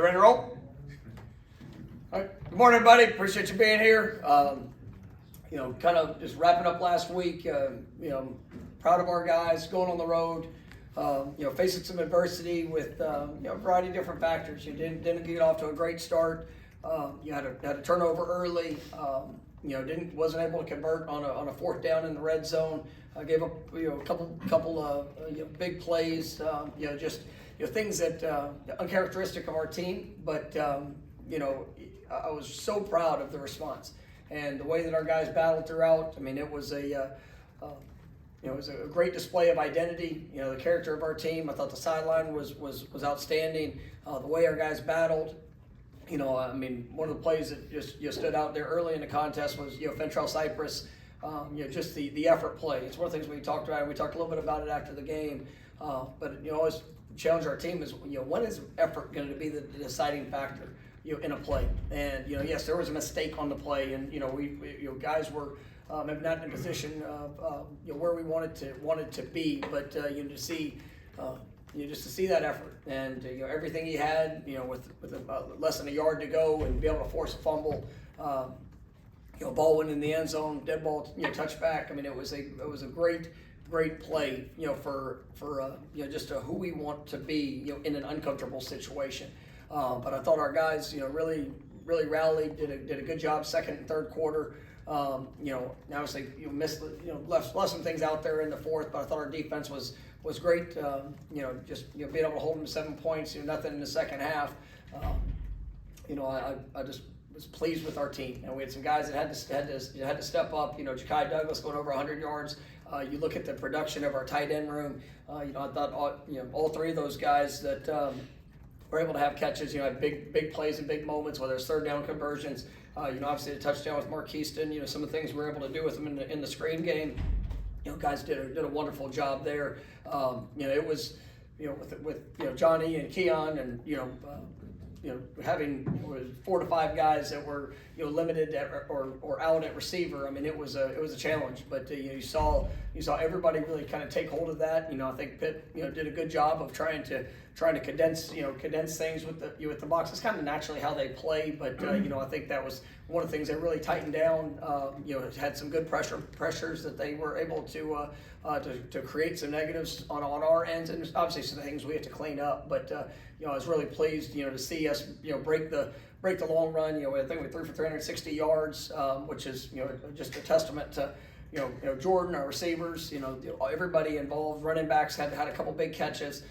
ready to roll? All right. Good morning, everybody. Appreciate you being here. Kind of just wrapping up last week. Proud of our guys going on the road. Facing some adversity with a variety of different factors. You didn't get off to a great start. You had a turnover early. Wasn't able to convert on a fourth down in the red zone. Gave up a couple of big plays. Things that uncharacteristic of our team. But I was so proud of the response and the way that our guys battled throughout. I mean, it was it was a great display of identity. The character of our team. I thought the sideline was outstanding. The way our guys battled. One of the plays that just stood out there early in the contest was Fentrell Cypress. Just the effort play. It's one of the things we talked about, and we talked a little bit about it after the game. But always challenge our team is when is effort going to be the deciding factor in a play? And yes, there was a mistake on the play, and we guys were maybe not in a position of where we wanted to be, but to see. Just to see that effort and everything he had, with less than a yard to go and be able to force a fumble, ball went in the end zone, dead ball, touchback. I mean, it was a great play, for just who we want to be, in an uncomfortable situation. But I thought our guys, really rallied, did a good job second and third quarter. Obviously left some things out there in the fourth, but I thought our defense was great. Being able to hold them to 7 points, nothing in the second half. I just was pleased with our team. We had some guys that had to step up. Ja'Kai Douglas going over 100 yards. You look at the production of our tight end room. I thought all three of those guys that were able to have catches. Had big plays and big moments, whether it's third down conversions. Obviously the touchdown with Mark Keaston. Some of the things we were able to do with him in the screen game. Guys did a wonderful job there. It was with Johnny and Keon and having 4 to 5 guys that were limited or out at receiver. I mean, it was a challenge, but you saw everybody really kind of take hold of that. I think Pitt did a good job of trying to condense things with the box. It's kind of naturally how they play, but I think that was one of the things they really tightened down. Had some good pressures that they were able to create some negatives on our ends, and there's obviously some things we have to clean up. But I was really pleased to see us break the long run. I think we threw for 360 yards, which is just a testament to Jordan, our receivers, everybody involved. Running backs had a couple big catches.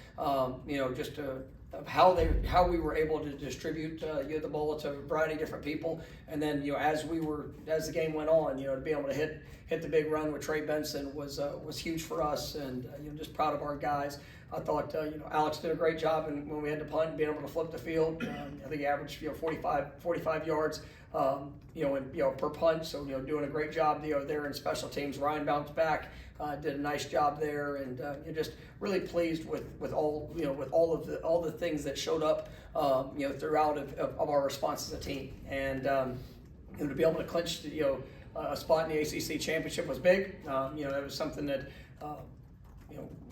Of how we were able to distribute the ball to a variety of different people, and then as the game went on, to be able to hit the big run with Trey Benson was huge for us, and just proud of our guys. I thought Alex did a great job, and when we had to punt, being able to flip the field, I think he averaged 45 yards. Per punch, so doing a great job there in special teams. Ryan bounced back, did a nice job there, and just really pleased with all the things that showed up throughout of our response as a team, and to be able to clinch a spot in the ACC championship was big. It was something that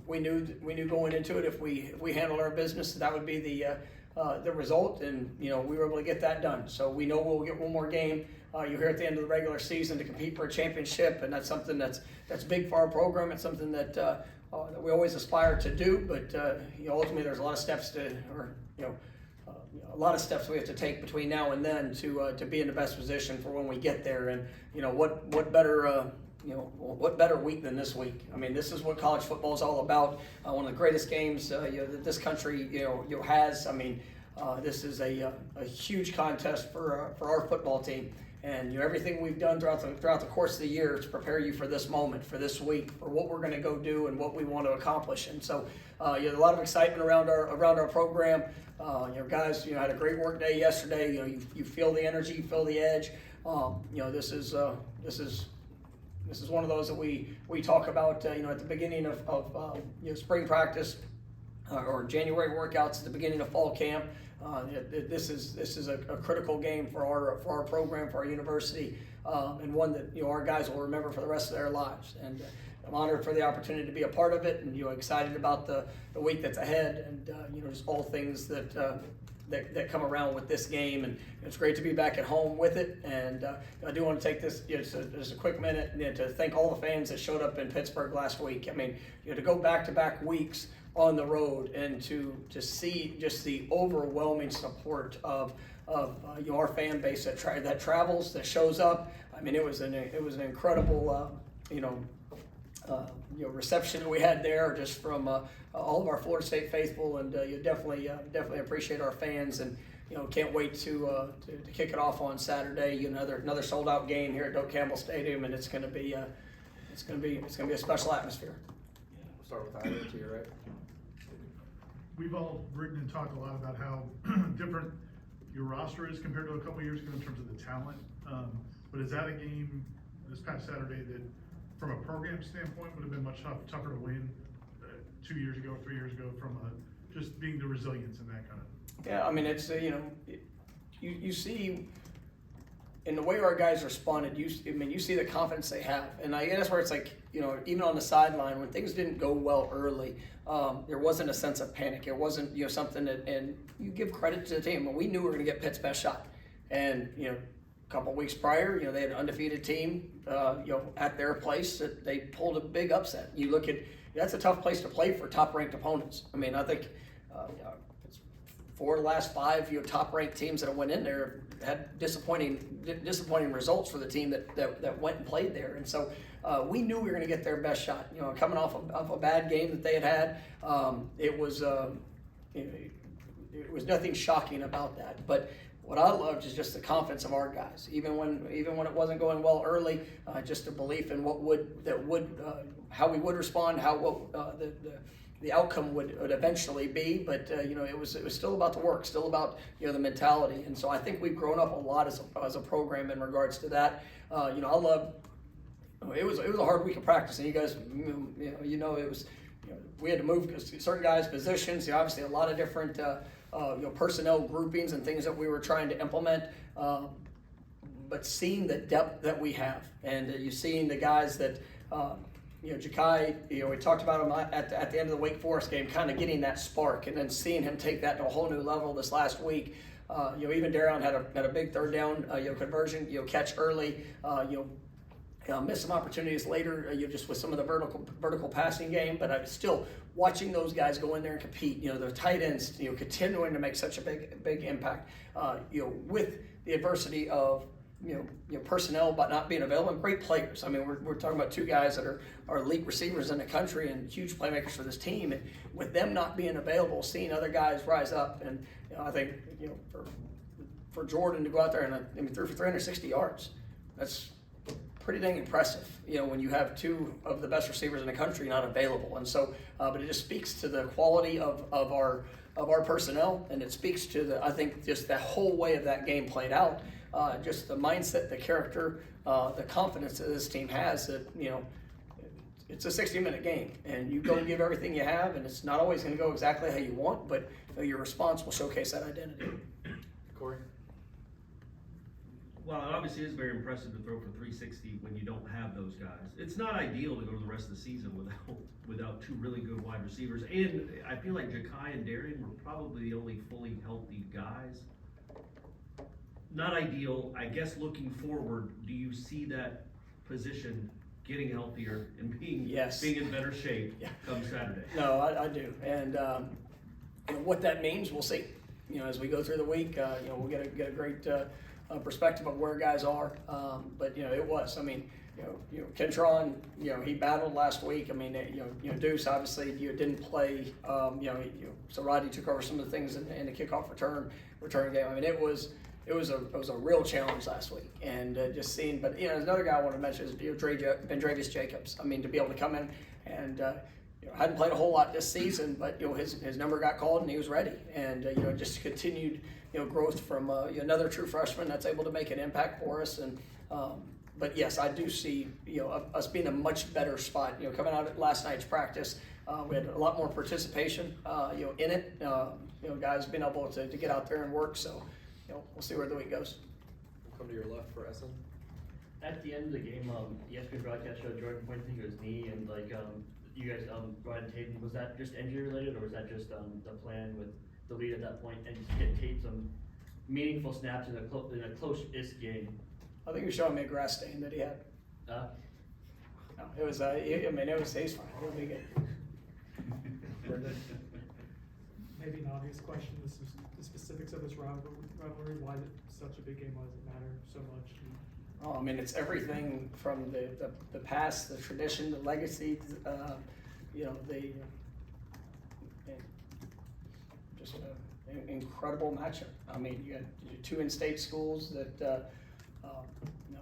we knew going into it. If we handled our business, that would be the result, and we were able to get that done. So we know we'll get one more game. You're here at the end of the regular season to compete for a championship, and that's something that's big for our program. It's something that we always aspire to do, but ultimately there's a lot of steps we have to take between now and then to be in the best position for when we get there. And what better week than this week? I mean, this is what college football is all about. One of the greatest games that this country has. I mean, this is a huge contest for our football team, and everything we've done throughout the course of the year to prepare you for this moment, for this week, for what we're going to go do and what we want to accomplish. And so, a lot of excitement around our program. Guys, had a great work day yesterday. You feel the energy, you feel the edge. This is one of those that we talk about, at the beginning of spring practice or January workouts at the beginning of fall camp. This is a critical game for our program, for our university, and one that our guys will remember for the rest of their lives. And I'm honored for the opportunity to be a part of it, and excited about the week that's ahead, and just all things that that come around with this game, and it's great to be back at home with it. And I do want to take this just a quick minute to thank all the fans that showed up in Pittsburgh last week. I mean, to go back-to-back weeks on the road and to see just the overwhelming support of our fan base that travels, that shows up. I mean, it was an incredible reception that we had there, just from all of our Florida State faithful, and you definitely appreciate our fans, and can't wait to kick it off on Saturday. Another sold out game here at Doak Campbell Stadium, and it's going to be a special atmosphere. We'll start with Tyler to your right. We've all written and talked a lot about how different your roster is compared to a couple years ago in terms of the talent. But is that a game this past Saturday that, from a program standpoint, would have been much tougher to win 2 years ago, 3 years ago, from just being the resilience and that kind of? Yeah, I mean, it's you see in the way our guys responded. You see the confidence they have, and I guess that's where it's like, even on the sideline when things didn't go well early, there wasn't a sense of panic. It wasn't something that, and you give credit to the team. When we knew we were going to get Pitt's best shot, and a couple weeks prior, they had an undefeated team, at their place that they pulled a big upset. You look at, that's a tough place to play for top-ranked opponents. I mean, I think it's 4 of the last 5 top-ranked teams that have went in there had disappointing results for the team that went and played there, and so we knew we were going to get their best shot. Coming off of a bad game that they had it was nothing shocking about that, but. What I loved is just the confidence of our guys, even when it wasn't going well early, just a belief in how we would respond, the outcome would eventually be. But it was still about the work, still about the mentality, and so I think we've grown up a lot as a program in regards to that. I love. It was a hard week of practice, and you guys, it was. We had to move certain guys' positions. Obviously, a lot of different. Personnel groupings and things that we were trying to implement, but seeing the depth that we have, and you're seeing the guys that, Ja'Kai, we talked about him at the end of the Wake Forest game, kind of getting that spark, and then seeing him take that to a whole new level this last week. Even Darion had a big third down, conversion, catch early, missed some opportunities later, just with some of the vertical passing game, but I'm still watching those guys go in there and compete. The tight ends, continuing to make such a big impact. With the adversity of personnel but not being available, and great players. I mean, we're talking about 2 guys that are elite receivers in the country and huge playmakers for this team, and with them not being available, seeing other guys rise up, and I think for Jordan to go out there and threw for 360 yards, that's pretty dang impressive, when you have 2 of the best receivers in the country not available. And so, but it just speaks to the quality of our personnel, and it speaks to I think just the whole way of that game played out, just the mindset, the character, the confidence that this team has that, it's a 60-minute game, and you go and give everything you have, and it's not always going to go exactly how you want, but your response will showcase that identity. Corey? Well, it obviously is very impressive to throw for 360 when you don't have those guys. It's not ideal to go to the rest of the season without 2 really good wide receivers. And I feel like Ja'Kai and Darion were probably the only fully healthy guys. Not ideal. I guess looking forward, do you see that position getting healthier and being in better shape come Saturday? No, I do. And what that means, we'll see. As we go through the week, we'll get a great perspective of where guys are, but it was. I mean, Kentron, he battled last week. I mean, Deuce obviously didn't play. So Rodney took over some of the things in the kickoff return game. I mean, it was a real challenge last week, and just seeing. But there's another guy I want to mention is Vendravius Jacobs. I mean, to be able to come in and. Hadn't played a whole lot this season, but his number got called and he was ready, and just continued growth from another true freshman that's able to make an impact for us. And but yes, I do see us being in a much better spot. Coming out at last night's practice, we had a lot more participation in it. Guys being able to get out there and work. So we'll see where the week goes. We'll come to your left for Essen. At the end of the game, ESPN broadcast showed Jordan pointing to his knee, and you guys brought in tape. Was that just injury related, or was that just the plan with the lead at that point and just get Tate some meaningful snaps in a close-ish game. I think you're showing me a grass stain that he had. No, it was, he's fine, he'll be good. Maybe an obvious question, this is the specifics of this rivalry, why is it such a big game, why does it matter so much? Oh, I mean, it's everything from the past, the tradition, the legacy, just an incredible matchup. I mean, you got two in-state schools that,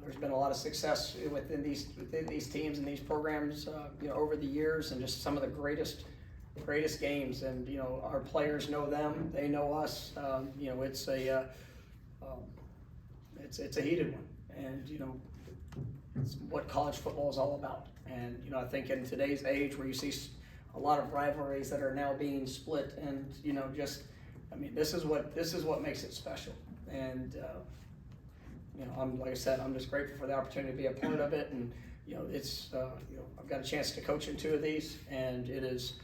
there's been a lot of success within these teams and these programs, over the years, and just some of the greatest games. And our players know them, they know us. It's a heated one, and it's what college football is all about. And I think in today's age, where you see a lot of rivalries that are now being split, and this is what makes it special. And like I said, I'm just grateful for the opportunity to be a part of it. And I've got a chance to coach in two of these, and it is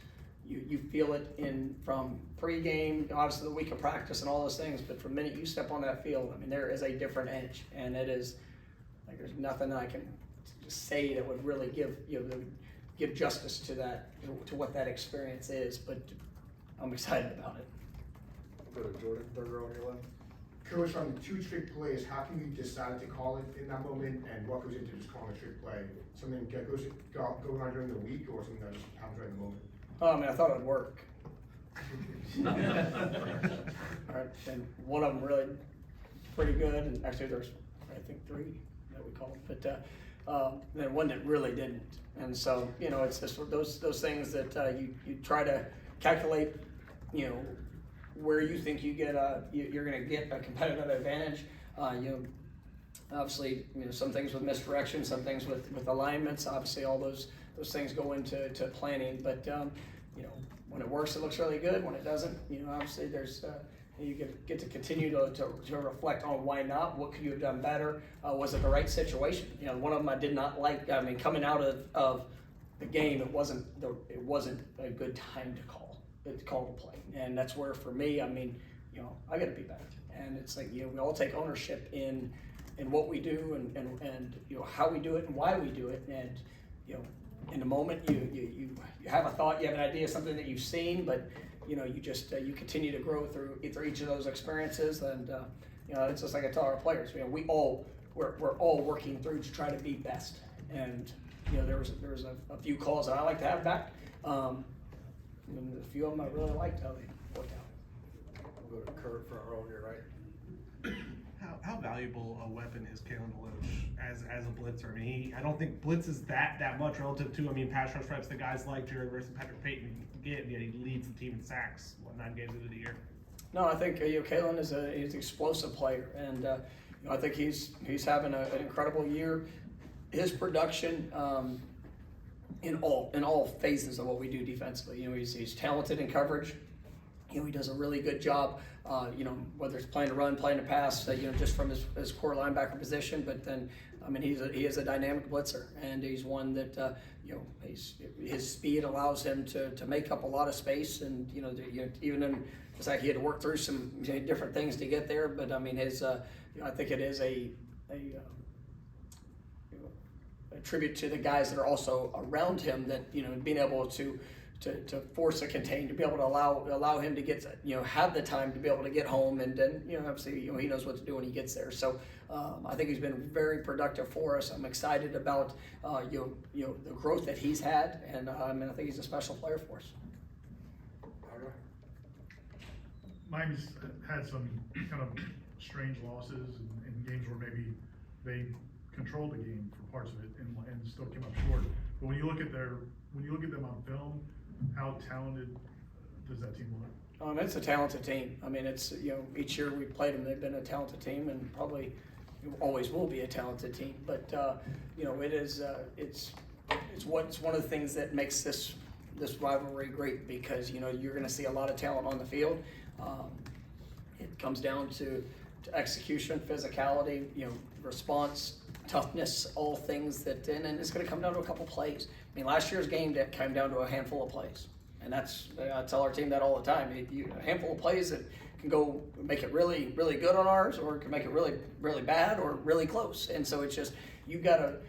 you feel it from pregame, obviously the week of practice and all those things. But from the minute you step on that field, I mean, there is a different edge, and it is like there's nothing I can say that would really give justice to that, to what that experience is. But I'm excited about it. We'll go to Jordan, third row on your left. Coach, on 2 trick plays, how can you decide to call it in that moment, and what goes into just calling a trick play? Something that goes going on during the week, or something that just happens right in the moment? Oh, I mean, I thought it would work. All right, and one of them really pretty good, and actually there's, I think, 3 that we called, but then one that really didn't. And so, it's just those things that you try to calculate, where you think you're going to get a competitive advantage. Obviously, some things with misdirection, some things with alignments. Obviously, all those things go into planning. But when it works, it looks really good. When it doesn't, obviously there's you get to continue to reflect on why not. What could you have done better? Was it the right situation? One of them I did not like. I mean, coming out of the game, it wasn't a good time to call to play. And that's where, for me, I mean, I got to be better. And it's like, we all take ownership in what we do and how we do it and why we do it. And in the moment, you have a thought, you have an idea, something that you've seen, but you continue to grow through each of those experiences. And it's just like I tell our players, we're all working through to try to be best. And there was a few calls that I like to have back. And a few of them I really liked how they worked out. We'll go to Kurt, front row on your right. How valuable a weapon is Kalen DeLoach as a blitzer? I mean, I don't think blitzes that much relative to, pass rush reps that guys like Jared Verse and Patrick Payton get, and yet he leads the team in sacks 9 games into the year. No, I think Kalen is he's an explosive player, and I think he's having an incredible year. His production. In all phases of what we do defensively, he's talented in coverage. He does a really good job. Whether it's playing to run, playing to pass, just from his core linebacker position. But then, he is a dynamic blitzer, and he's one that his speed allows him to make up a lot of space. And even in it's like he had to work through some different things to get there. But I think it is a tribute to the guys that are also around him, that being able to force a contain, to be able to allow him to get have the time to be able to get home, and then obviously he knows what to do when he gets there. So I think he's been very productive for us. I'm excited about the growth that he's had, and I think he's a special player for us. Miami's had some kind of strange losses in games where maybe they controlled the game for parts of it and still came up short. But when you look at them on film, how talented does that team look? It's a talented team. It's each year we played them, they've been a talented team, and probably always will be a talented team. But it is it's one of the things that makes this rivalry great, because you're going to see a lot of talent on the field. It comes down to execution, physicality, response, toughness, all things that, and it's going to come down to a couple plays. Last year's game that came down to a handful of plays, And I tell our team that all the time. A handful of plays that can go make it really, really good on ours, or it can make it really, really bad or really close. And so it's just, you gotta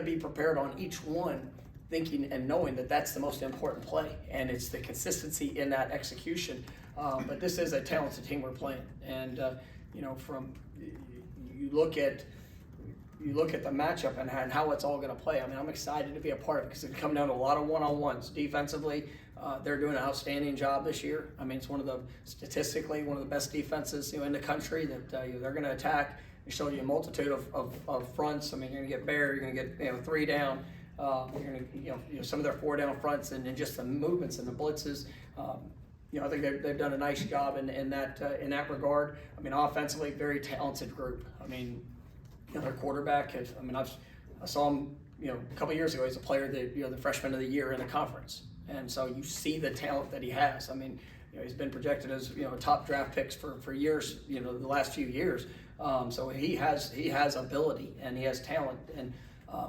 be prepared on each one, thinking and knowing that that's the most important play, and it's the consistency in that execution. But this is a talented team we're playing, and from you look at the matchup and how it's all going to play. I mean, I'm excited to be a part of it because it's come down to a lot of one-on-ones. Defensively, they're doing an outstanding job this year. I mean, it's statistically one of the best defenses in the country that they're going to attack. They show you a multitude of fronts. I mean, you're going to get Bear, you're going to get 3 down. You're going to some of their 4 down fronts and just the movements and the blitzes. I think they've done a nice job in that regard. I mean, offensively, very talented group. I mean, their quarterback I saw him a couple of years ago. He's a player that the freshman of the year in the conference, and so you see the talent that he has. I mean, he's been projected as top draft picks for years. The last few years. So he has ability and he has talent. And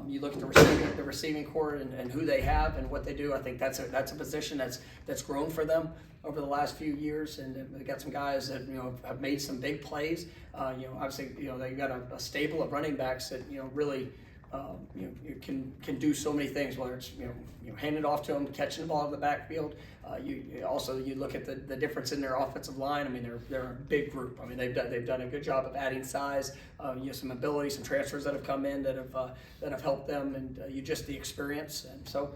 you look at the receiving core and who they have and what they do. I think that's a position that's grown for them over the last few years, and they got some guys that have made some big plays. Obviously they got a stable of running backs that really you can do so many things. Whether it's handing it off to them, catching the ball in the backfield. You look at the difference in their offensive line. I mean, they're a big group. I mean, they've done a good job of adding size. Some ability, some transfers that have come in that have helped them, and just the experience. And so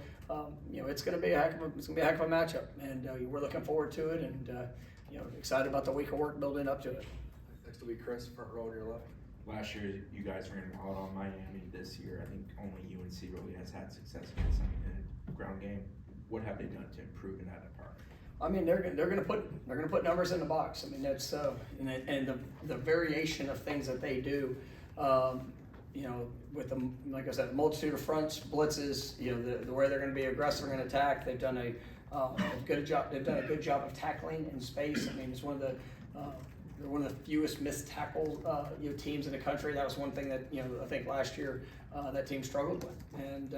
it's going to be a heck of a matchup, and we're looking forward to it, and excited about the week of work building up to it. Next will be Chris, front row on your left. Last year, you guys ran wild on Miami. This year, I think only UNC really has had success against them in ground game. What have they done to improve in that department? I mean, they're going to put numbers in the box. I mean, that's and the variation of things that they do. With the, like I said, a multitude of fronts, blitzes. The way they're going to be aggressive and attack. They've done a good job. They've done a good job of tackling in space. I mean, it's one of the they're one of the fewest missed tackle teams in the country. That was one thing that I think last year that team struggled with, and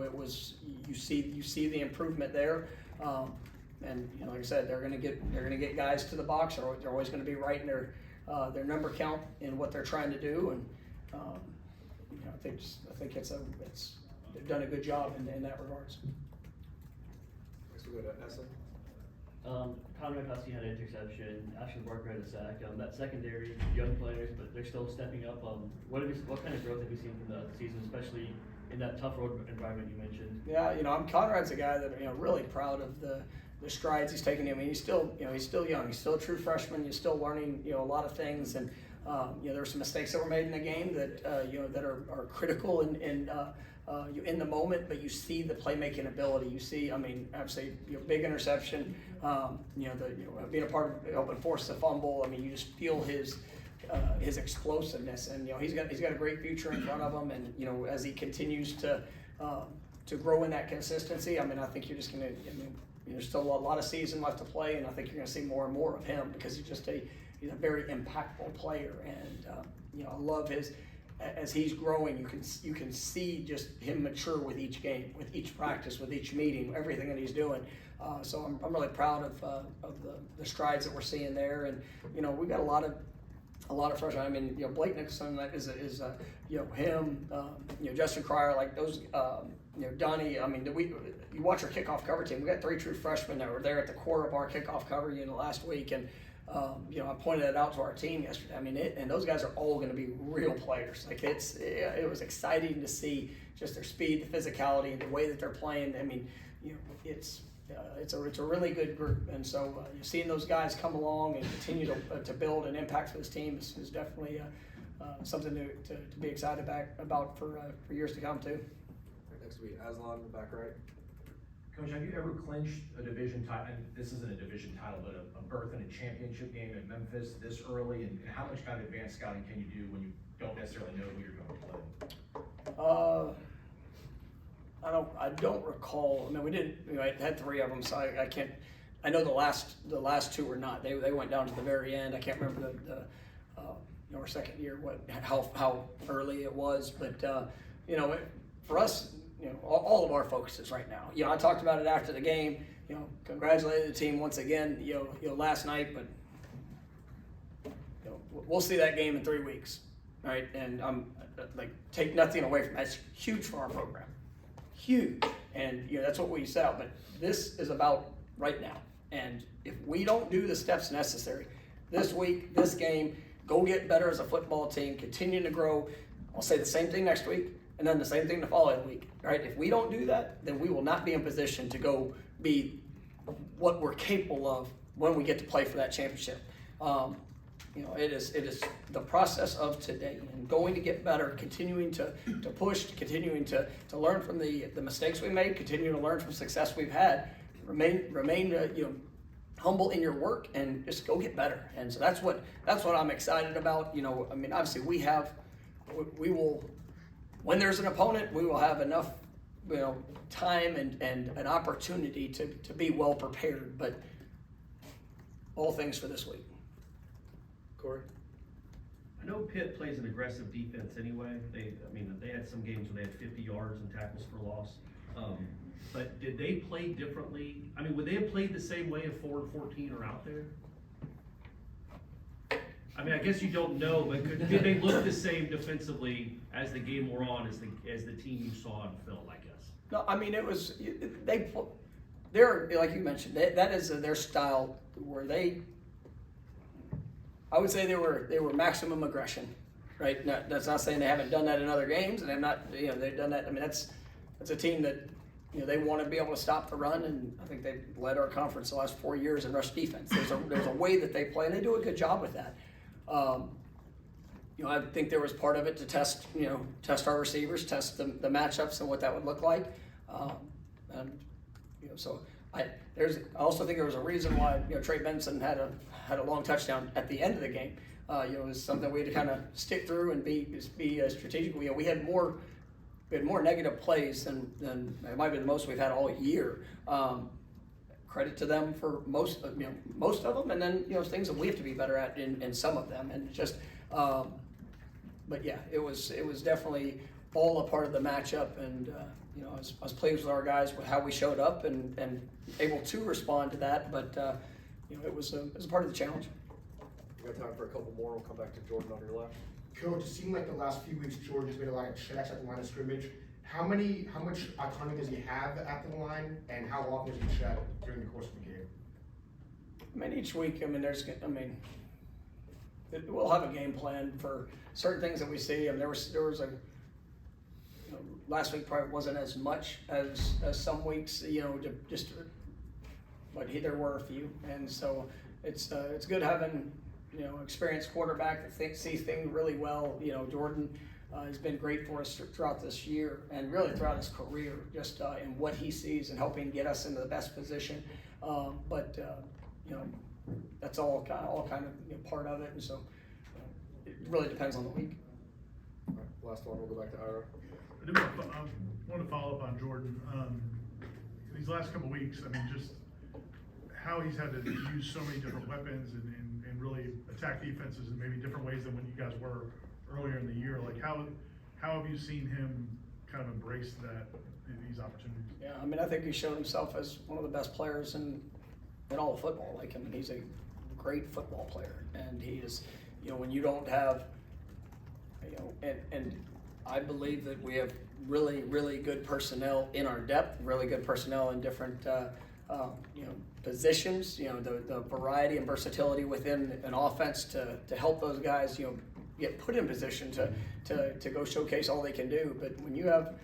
it was you see the improvement there, and like I said, they're gonna get guys to the box. They're always going to be right in their number count in what they're trying to do, and I think they've done a good job in that regards. Next we'll go to Essen. Conrad Husky had an interception. Ashton Barker had a sack. That secondary, young players, but they're still stepping up. What kind of growth have you seen from the season, especially in that tough road environment you mentioned? Yeah, Conrad's a guy that really proud of the strides he's taken. I mean, he's still young. He's still a true freshman. He's still learning a lot of things, and there were some mistakes that were made in the game that that are critical in the moment, but you see the playmaking ability. You see, I mean, obviously, big interception. Being a part of helping force the fumble. I mean, you just feel his explosiveness, and he's got a great future in front of him. And as he continues to grow in that consistency, I mean, I think you're just gonna. I mean, there's still a lot of season left to play, and I think you're gonna see more and more of him because he's a very impactful player, and I love his. As he's growing, you can see just him mature with each game, with each practice, with each meeting, everything that he's doing. So I'm really proud of the strides that we're seeing there, and we got a lot of freshmen. I mean, Blake Nicholson is him, Justin Cryer, like those, Donnie. I mean, you watch our kickoff cover team. We got 3 true freshmen that were there at the core of our kickoff cover, last week, and. I pointed it out to our team yesterday. I mean, and those guys are all going to be real players. Like it was exciting to see just their speed, the physicality, and the way that they're playing. I mean, it's a really good group, and so seeing those guys come along and continue to build an impact for this team is definitely something to be excited about for years to come too. Next will be Aslan in the back right. Coach, have you ever clinched a division title, and this isn't a division title, but a berth in a championship game in Memphis this early, and how much kind of advanced scouting can you do when you don't necessarily know who you're going to play? I don't recall. I mean, we did. I had 3 of them, so I can't. I know the last 2 were not. They went down to the very end. I can't remember our second year how early it was, but for us. All of our focuses right now. I talked about it after the game. congratulated the team once again, last night, but we'll see that game in 3 weeks, right? And I'm take nothing away from that. It's huge for our program, huge, and that's what we set out. But this is about right now, and if we don't do the steps necessary this week, this game, go get better as a football team, continue to grow. I'll say the same thing next week, and then the same thing the following week, right? If we don't do that, then we will not be in position to go be what we're capable of when we get to play for that championship. It is the process of today and going to get better, continuing to push, continuing to learn from the mistakes we made, continuing to learn from success we've had, remain humble in your work and just go get better. And so that's what I'm excited about. Obviously we will, when there's an opponent, we will have enough time and an opportunity to be well prepared, but all things for this week. Corey? I know Pitt plays an aggressive defense anyway. They had some games where they had 50 yards and tackles for loss. But did they play differently? Would they have played the same way if 4 and 14 are out there? I guess you don't know, but did they look the same defensively as the game wore on as the team you saw on film, I guess? No, it was they're like you mentioned, that is their style where I would say they were maximum aggression, right? That's not saying they haven't done that in other games, and they've done that. That's a team that they want to be able to stop the run, and I think they've led our conference the last 4 years in rush defense. There's a way that they play, and they do a good job with that. I think there was part of it to test our receivers, test the matchups and what that would look like. So I also think there was a reason why Trey Benson had a long touchdown at the end of the game. It was something we had to kind of stick through and be strategic. We had more negative plays than it might be the most we've had all year. Credit to them for most of them, and then things that we have to be better at in some of them, and just. But yeah, it was definitely all a part of the matchup, and I was pleased with our guys with how we showed up and able to respond to that. But it was a part of the challenge. We got time for a couple more. We'll come back to Jordan on your left. Coach, it seemed like the last few weeks George has made a lot of checks at the line of scrimmage. How much autonomy does he have at the line, and how often does he check during the course of the game? Each week, we'll have a game plan for certain things that we see. There was last week probably wasn't as much as some weeks, but there were a few, and so it's good having experienced quarterback that sees things really well. Jordan has been great for us throughout this year and really throughout his career, just in what he sees and helping get us into the best position. That's all kind of part of it, and so it really depends on the week. All right, last one. We'll go back to Ira. I want to follow up on Jordan. These last couple of weeks, just how he's had to use so many different weapons and really attack defenses in maybe different ways than when you guys were earlier in the year. How have you seen him kind of embrace these opportunities? Yeah, I think he showed himself as one of the best players in all of football. He's a great football player, and he is, when you don't have, and I believe that we have really, really good personnel in our depth, really good personnel in different, positions, the variety and versatility within an offense to help those guys, get put in position to go showcase all they can do. But when you have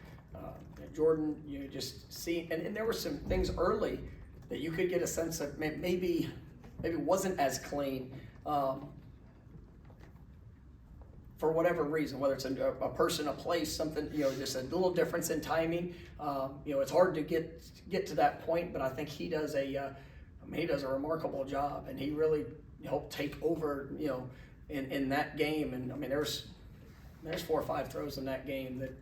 Jordan, you just see, and there were some things early that you could get a sense of maybe wasn't as clean for whatever reason, whether it's a person, a place, something, just a little difference in timing. It's hard to get to that point, but I think he does a remarkable job, and he really helped take over, in that game. And there's 4 or 5 throws in that game that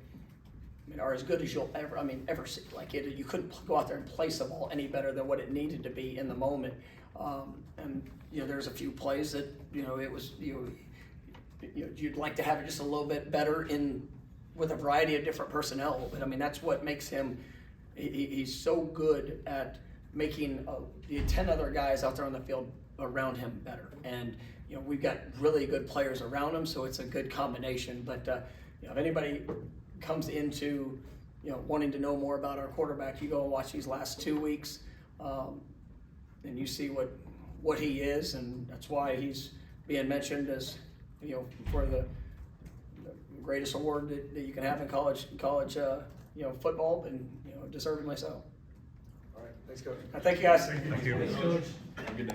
are as good as you'll ever see. You couldn't go out there and place the ball any better than what it needed to be in the moment. And there's a few plays that it was you'd like to have it just a little bit better with a variety of different personnel. But that's what makes him. He's so good at making the 10 other guys out there on the field around him better. And, you know, we've got really good players around him, so it's a good combination. But, you know, if anybody comes into, you know, wanting to know more about our quarterback, you go and watch these last 2 weeks, and you see what he is, and that's why he's being mentioned as, you know, for the greatest award that you can have in college, you know, football, and, you know, deservedly so. All right, thanks, Coach. Thank you, guys. Thank you. Thank you. Have a good night.